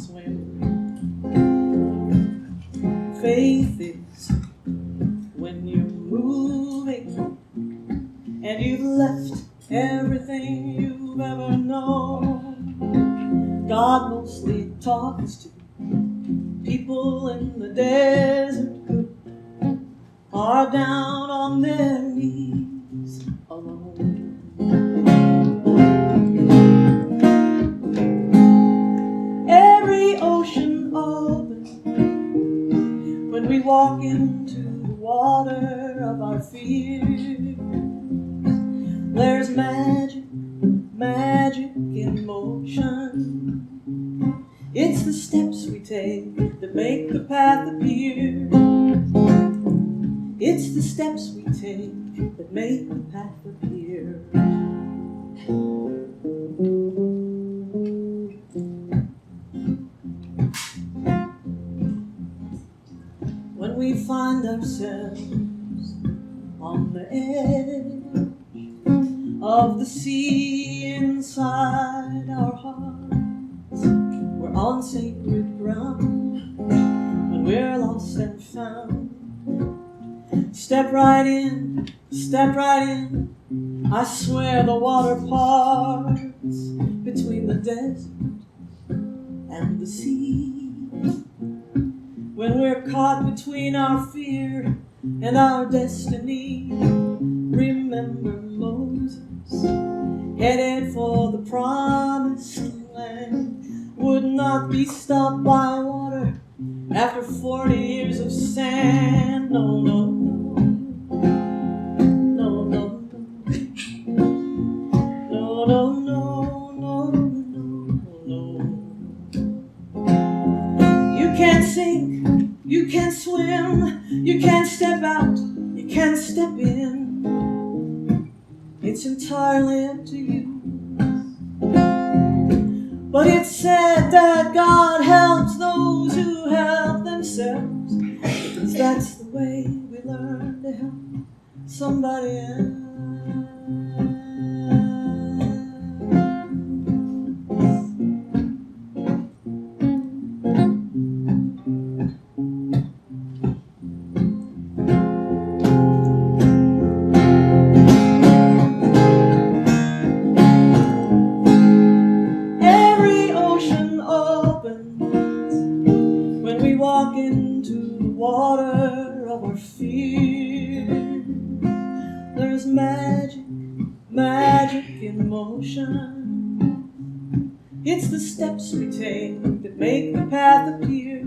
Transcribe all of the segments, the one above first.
swim. Faith is when you're moving and you've left everything you've ever known. God mostly talks to people in the desert who are down on their knees alone. Every ocean open when we walk into the water of our fear. There's magic, magic in motion. It's the steps we take that make the path appear. It's the steps we take that make the path appear. When we find ourselves on the edge of the sea inside our hearts, we're on sacred ground. When we're lost and found, step right in, step right in. I swear the water parts between the desert and the sea. When we're caught between our fear and our destiny, remember Moses, headed for the promised land, would not be stopped by water after 40 years of sand. No, no, no, no, no, no, no, no, no, no. You can't sink, you can't swim, you can't step out, you can't step in. It's entirely up to you. But it's said that God helps those who help themselves, because that's the way we learn to help somebody else. It's the steps we take that make the path appear.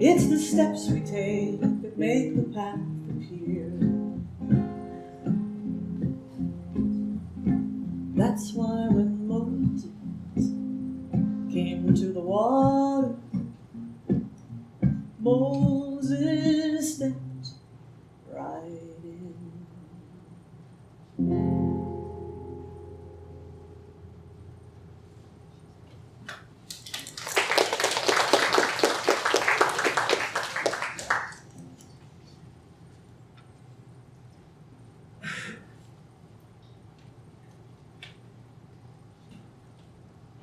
It's the steps we take that make the path appear. That's why when Moses came to the water, Moses stepped right in.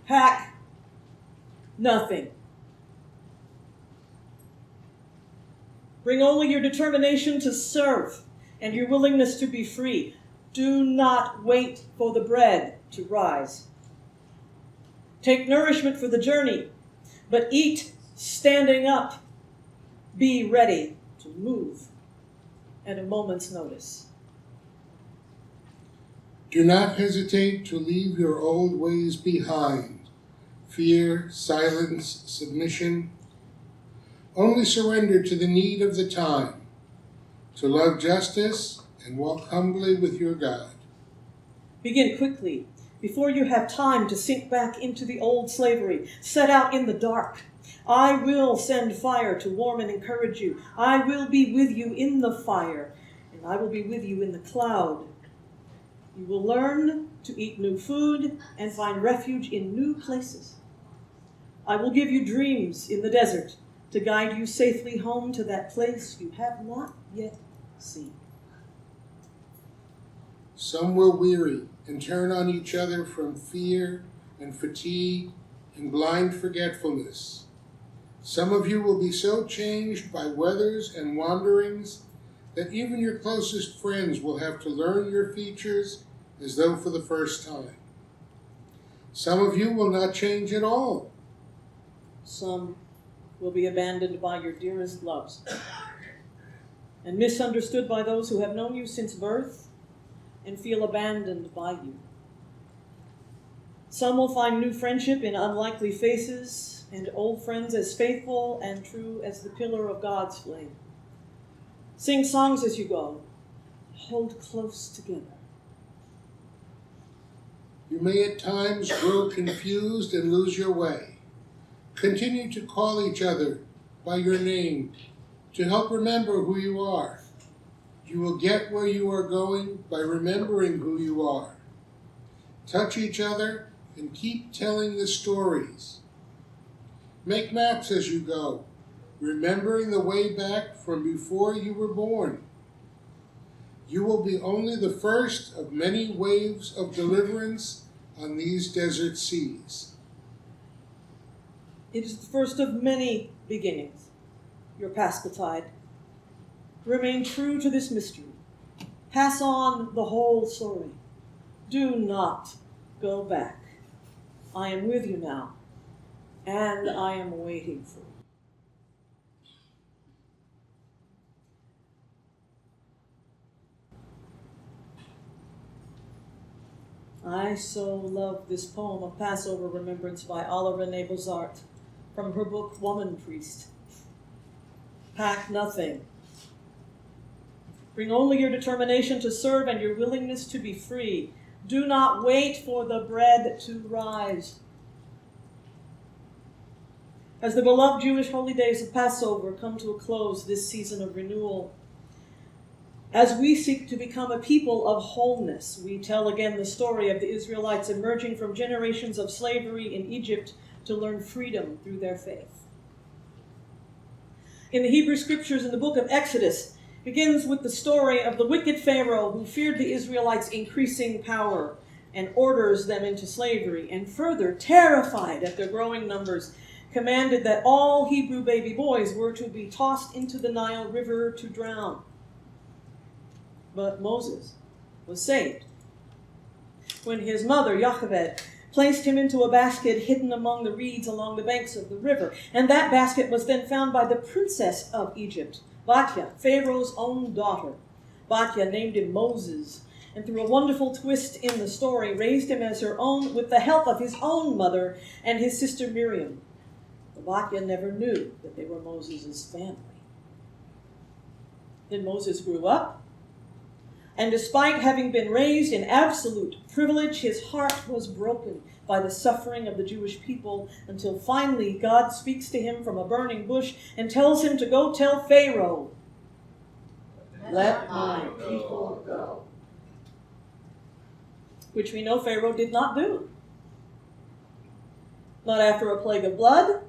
Pack nothing. Bring only your determination to serve and your willingness to be free. Do not wait for the bread to rise. Take nourishment for the journey, but eat standing up. Be ready to move at a moment's notice. Do not hesitate to leave your old ways behind. Fear, silence, submission. Only surrender to the need of the time, to love justice and walk humbly with your God. Begin quickly, before you have time to sink back into the old slavery. Set out in the dark. I will send fire to warm and encourage you. I will be with you in the fire, and I will be with you in the cloud. You will learn to eat new food and find refuge in new places. I will give you dreams in the desert to guide you safely home to that place you have not yet seen. Some will weary and turn on each other from fear and fatigue and blind forgetfulness. Some of you will be so changed by weathers and wanderings that even your closest friends will have to learn your features as though for the first time. Some of you will not change at all. Some will be abandoned by your dearest loves and misunderstood by those who have known you since birth and feel abandoned by you. Some will find new friendship in unlikely faces and old friends as faithful and true as the pillar of God's flame. Sing songs as you go. Hold close together. You may at times grow confused and lose your way. Continue to call each other by your name to help remember who you are. You will get where you are going by remembering who you are. Touch each other and keep telling the stories. Make maps as you go, remembering the way back from before you were born. You will be only the first of many waves of deliverance on these desert seas. It is the first of many beginnings, your Paschaltide. Remain true to this mystery. Pass on the whole story. Do not go back. I am with you now, and I am waiting for you. I so love this poem of Passover remembrance by Olive Renee Bozart from her book Woman Priest. Pack nothing. Bring only your determination to serve and your willingness to be free. Do not wait for the bread to rise. As the beloved Jewish holy days of Passover come to a close this season of renewal, as we seek to become a people of wholeness, we tell again the story of the Israelites emerging from generations of slavery in Egypt to learn freedom through their faith. In the Hebrew Scriptures, in the book of Exodus, begins with the story of the wicked Pharaoh who feared the Israelites' increasing power and orders them into slavery, and further, terrified at their growing numbers, commanded that all Hebrew baby boys were to be tossed into the Nile River to drown. But Moses was saved when his mother, Jochebed, placed him into a basket hidden among the reeds along the banks of the river. And that basket was then found by the princess of Egypt, Batya, Pharaoh's own daughter. Batya named him Moses, and through a wonderful twist in the story, raised him as her own with the help of his own mother and his sister Miriam. But Batya never knew that they were Moses' family. Then Moses grew up, and despite having been raised in absolute privilege, his heart was broken by the suffering of the Jewish people until finally God speaks to him from a burning bush and tells him to go tell Pharaoh, "Let my people go." Which we know Pharaoh did not do. Not after a plague of blood,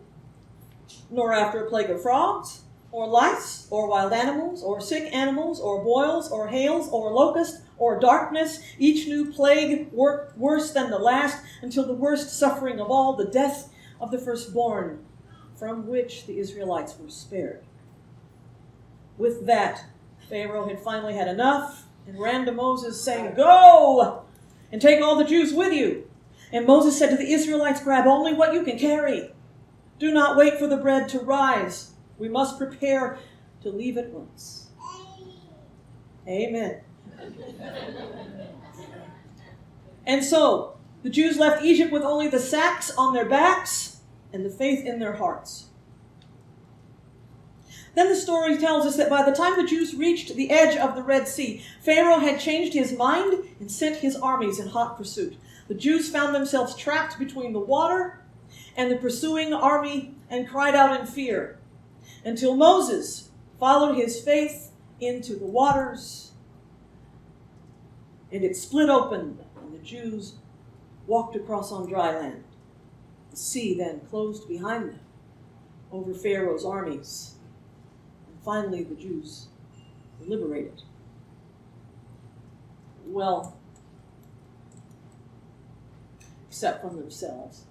nor after a plague of frogs, or lice, or wild animals, or sick animals, or boils, or hails, or locusts, or darkness. Each new plague worked worse than the last, until the worst suffering of all, the death of the firstborn, from which the Israelites were spared. With that, Pharaoh had finally had enough and ran to Moses saying, "Go and take all the Jews with you." And Moses said to the Israelites, "Grab only what you can carry. Do not wait for the bread to rise. We must prepare to leave at once." Amen. And so, the Jews left Egypt with only the sacks on their backs and the faith in their hearts. Then the story tells us that by the time the Jews reached the edge of the Red Sea, Pharaoh had changed his mind and sent his armies in hot pursuit. The Jews found themselves trapped between the water and the pursuing army and cried out in fear, until Moses followed his faith into the waters, and it split open, and the Jews walked across on dry land. The sea then closed behind them over Pharaoh's armies, and finally the Jews were liberated. Well, except from themselves.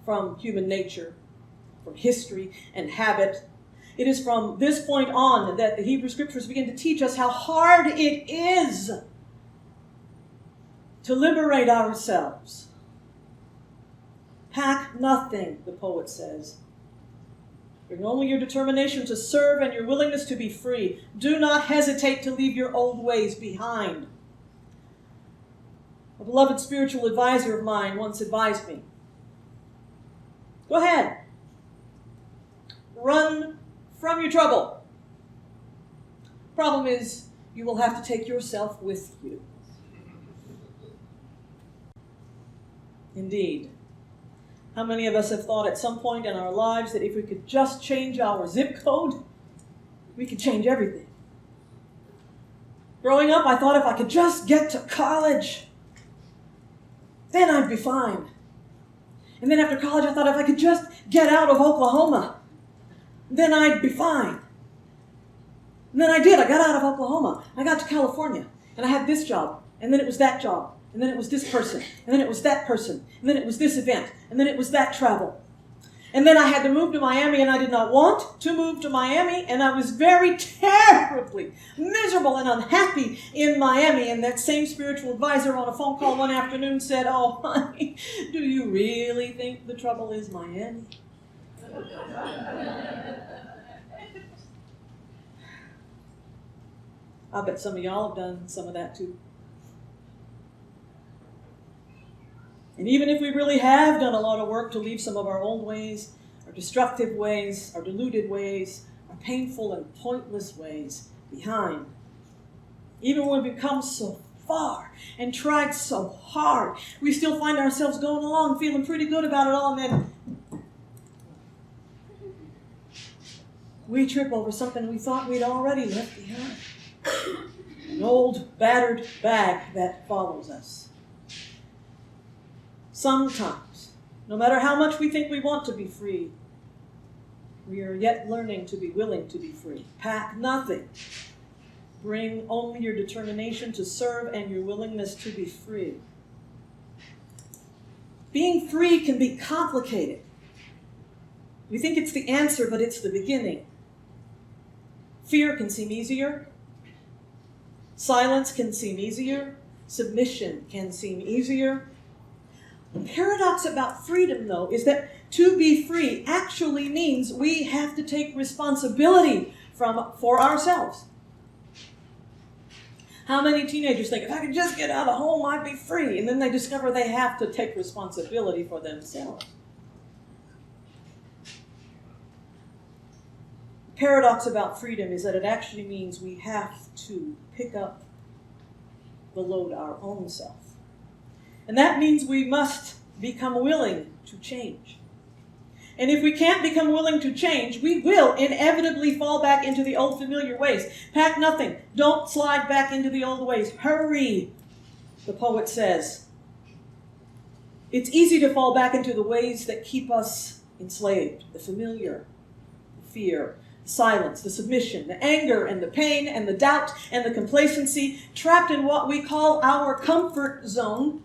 from human nature, from history and habit. It is from this point on that the Hebrew Scriptures begin to teach us how hard it is to liberate ourselves. Pack nothing, the poet says. Bring only your determination to serve and your willingness to be free. Do not hesitate to leave your old ways behind. A beloved spiritual advisor of mine once advised me, go ahead. Run from your trouble. Problem is, you will have to take yourself with you. Indeed. How many of us have thought at some point in our lives that if we could just change our zip code, we could change everything? Growing up, I thought if I could just get to college, then I'd be fine. And then after college, I thought if I could just get out of Oklahoma, then I'd be fine. And then I did. I got out of Oklahoma. I got to California, and I had this job, and then it was that job. And then it was this person, and then it was that person, and then it was this event, and then it was that travel. And then I had to move to Miami, and I did not want to move to Miami, and I was very terribly miserable and unhappy in Miami. And that same spiritual advisor on a phone call one afternoon said, "Oh, honey, do you really think the trouble is Miami?" I bet some of y'all have done some of that too. And even if we really have done a lot of work to leave some of our old ways, our destructive ways, our deluded ways, our painful and pointless ways behind, even when we've come so far and tried so hard, we still find ourselves going along feeling pretty good about it all, and then we trip over something we thought we'd already left behind. An old battered bag that follows us. Sometimes, no matter how much we think we want to be free, we are yet learning to be willing to be free. Pack nothing. Bring only your determination to serve and your willingness to be free. Being free can be complicated. We think it's the answer, but it's the beginning. Fear can seem easier. Silence can seem easier. Submission can seem easier. The paradox about freedom, though, is that to be free actually means we have to take responsibility for ourselves. How many teenagers think, if I could just get out of home, I'd be free? And then they discover they have to take responsibility for themselves. The paradox about freedom is that it actually means we have to pick up the load our own self. And that means we must become willing to change. And if we can't become willing to change, we will inevitably fall back into the old familiar ways. Pack nothing. Don't slide back into the old ways. Hurry, the poet says. It's easy to fall back into the ways that keep us enslaved. The familiar, the fear, the silence, the submission, the anger and the pain and the doubt and the complacency, trapped in what we call our comfort zone.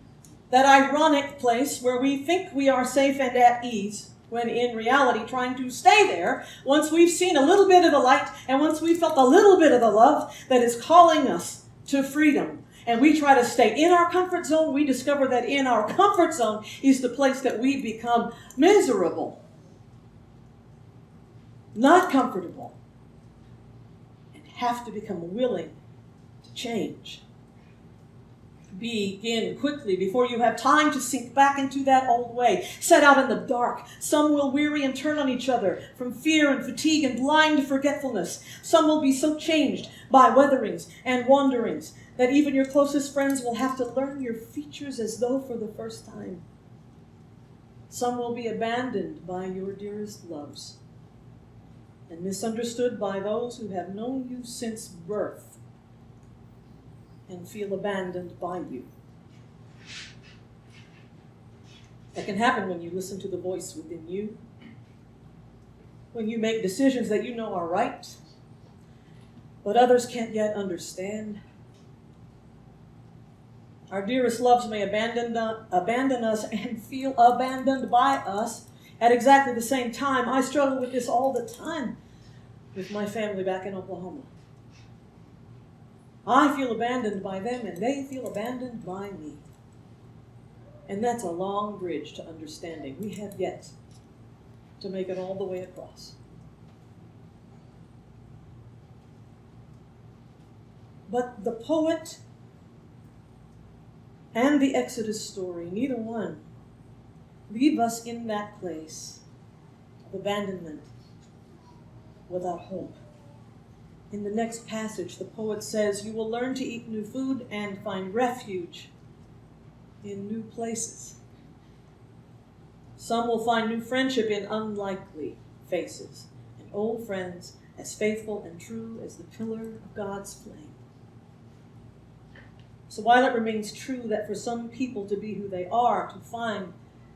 That ironic place where we think we are safe and at ease, when in reality trying to stay there once we've seen a little bit of the light and once we've felt a little bit of the love that is calling us to freedom. And we try to stay in our comfort zone, we discover that in our comfort zone is the place that we become miserable, not comfortable, and have to become willing to change. Begin quickly before you have time to sink back into that old way. Set out in the dark. Some will weary and turn on each other from fear and fatigue and blind forgetfulness. Some will be so changed by weatherings and wanderings that even your closest friends will have to learn your features as though for the first time. Some will be abandoned by your dearest loves and misunderstood by those who have known you since birth and feel abandoned by you. That can happen when you listen to the voice within you, when you make decisions that you know are right, but others can't yet understand. Our dearest loves may abandon us and feel abandoned by us At exactly the same time, I struggle with this all the time with my family back in Oklahoma. I feel abandoned by them, and they feel abandoned by me. And that's a long bridge to understanding. We have yet to make it all the way across. But the poet and the Exodus story, neither one, leave us in that place of abandonment without hope. In the next passage, the poet says, "You will learn to eat new food and find refuge in new places. Some will find new friendship in unlikely faces, and old friends as faithful and true as the pillar of God's flame." So while it remains true that for some people to be who they are, to find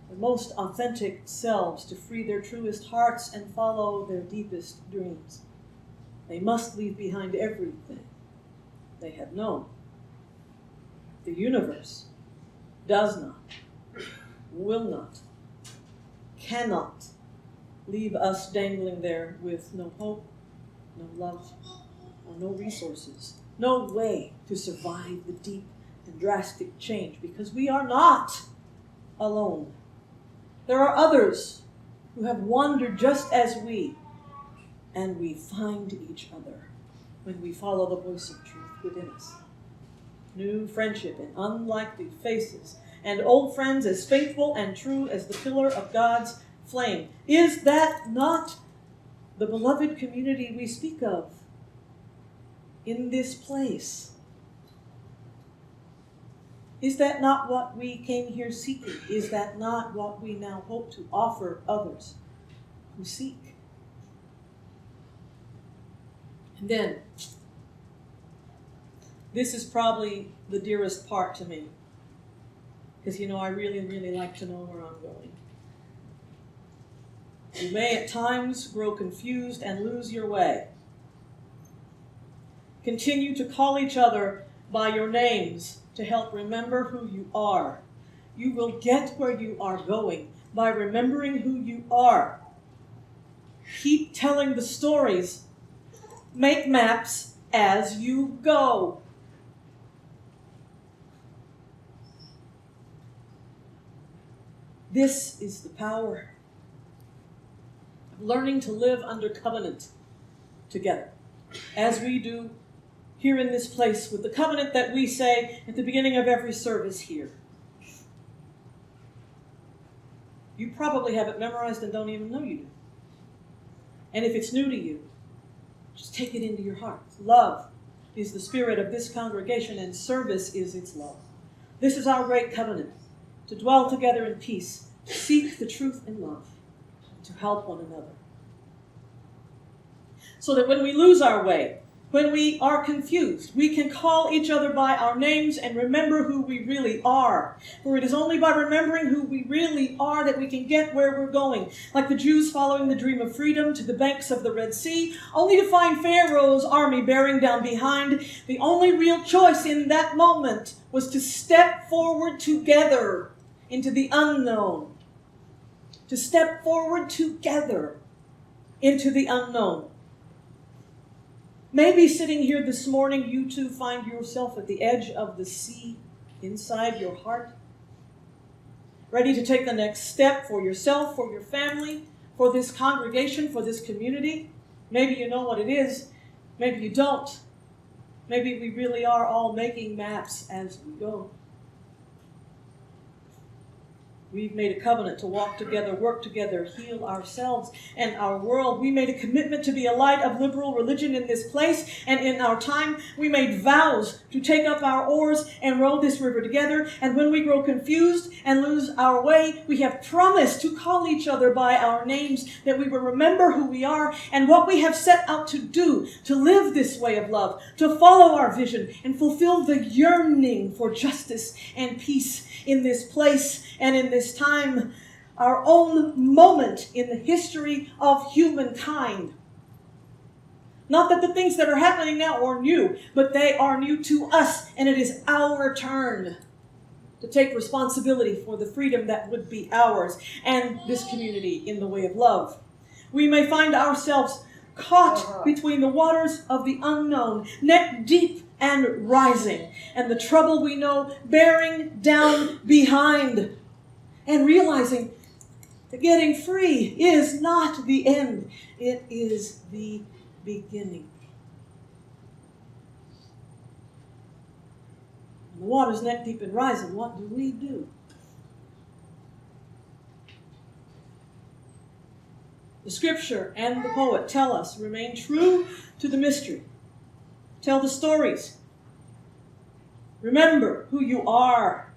their most authentic selves, to free their truest hearts and follow their deepest dreams, they must leave behind everything they have known. The universe does not, will not, cannot leave us dangling there with no hope, no love, or no resources, no way to survive the deep and drastic change, because we are not alone. There are others who have wandered just as we, and we find each other when we follow the voice of truth within us. New friendship in unlikely faces, and old friends as faithful and true as the pillar of God's flame. Is that not the beloved community we speak of in this place? Is that not what we came here seeking? Is that not what we now hope to offer others who seek? And then, this is probably the dearest part to me, because, I really, really like to know where I'm going. You may at times grow confused and lose your way. Continue to call each other by your names to help remember who you are. You will get where you are going by remembering who you are. Keep telling the stories. Make maps as you go. This is the power of learning to live under covenant together, as we do here in this place with the covenant that we say at the beginning of every service here. You probably have it memorized and don't even know you do. And if it's new to you, just take it into your heart. Love is the spirit of this congregation, and service is its love. This is our great covenant, to dwell together in peace, to seek the truth in love, to help one another. So that when we lose our way, when we are confused, we can call each other by our names and remember who we really are. For it is only by remembering who we really are that we can get where we're going. Like the Jews following the dream of freedom to the banks of the Red Sea, only to find Pharaoh's army bearing down behind. The only real choice in that moment was to step forward together into the unknown. To step forward together into the unknown. Maybe sitting here this morning, you too find yourself at the edge of the sea inside your heart, ready to take the next step for yourself, for your family, for this congregation, for this community. Maybe you know what it is. Maybe you don't. Maybe we really are all making maps as we go. We've made a covenant to walk together, work together, heal ourselves and our world. We made a commitment to be a light of liberal religion in this place and in our time. We made vows to take up our oars and row this river together. And when we grow confused and lose our way, we have promised to call each other by our names, that we will remember who we are and what we have set out to do, to live this way of love, to follow our vision and fulfill the yearning for justice and peace in this place and in this time, our own moment in the history of humankind. Not that the things that are happening now are new, but they are new to us, and it is our turn to take responsibility for the freedom that would be ours and this community in the way of love. We may find ourselves caught between the waters of the unknown, neck deep and rising, and the trouble we know bearing down behind, and realizing that getting free is not the end, it is the beginning. When the water's neck deep and rising, what do? The scripture and the poet tell us, remain true to the mystery. Tell the stories. Remember who you are.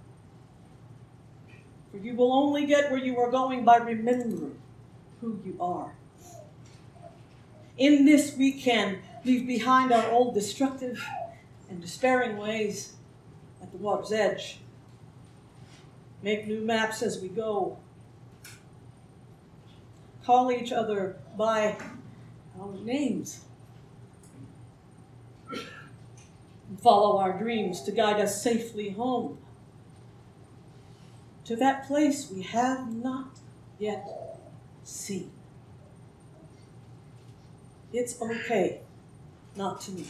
For you will only get where you are going by remembering who you are. In this we can leave behind our old destructive and despairing ways at the water's edge. Make new maps as we go. Call each other by our names. And follow our dreams to guide us safely home. To that place we have not yet seen. It's okay not to know.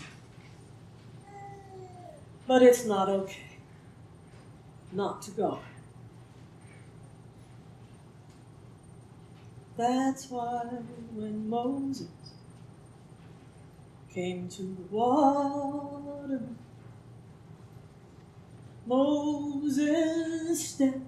But it's not okay not to go. That's why when Moses came to the water, Moses stepped